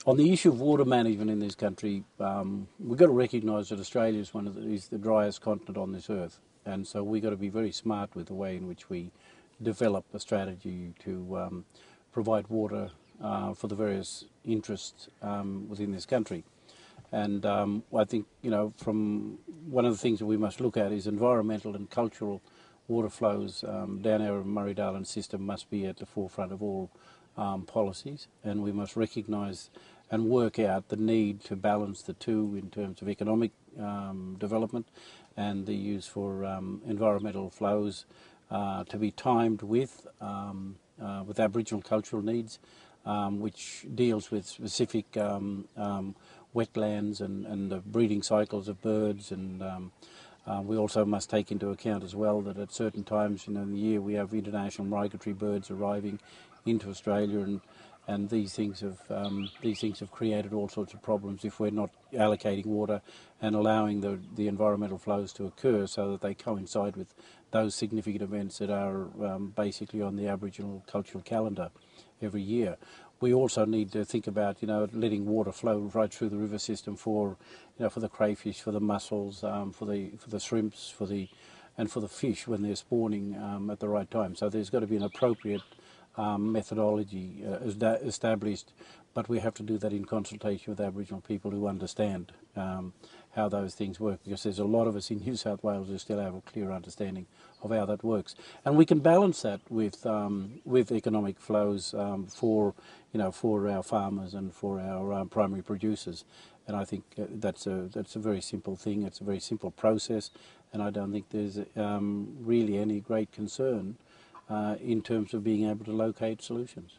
On the issue of water management in this country, we've got to recognise that Australia is the driest continent on this earth, and so we've got to be very smart with the way in which we develop a strategy to provide water for the various interests within this country. And I think, from one of the things that we must look at is environmental and cultural water flows down our Murray-Darling system must be at the forefront of all policies, and we must recognise and work out the need to balance the two in terms of economic development and the use for environmental flows to be timed with Aboriginal cultural needs, which deals with specific wetlands and the breeding cycles of birds, and we also must take into account as well that at certain times in the year we have international migratory birds arriving into Australia, and these things have created all sorts of problems if we're not allocating water and allowing the environmental flows to occur so that they coincide with those significant events that are basically on the Aboriginal cultural calendar every year. We also need to think about, letting water flow right through the river system for the crayfish, for the mussels, for the shrimps, and for the fish when they're spawning at the right time. So there's got to be an appropriate methodology established, but we have to do that in consultation with Aboriginal people who understand how those things work, because there's a lot of us in New South Wales who still have a clear understanding of how that works, and we can balance that with economic flows for our farmers and for our primary producers. And I think that's a very simple thing. It's a very simple process, and I don't think there's really any great concern in terms of being able to locate solutions.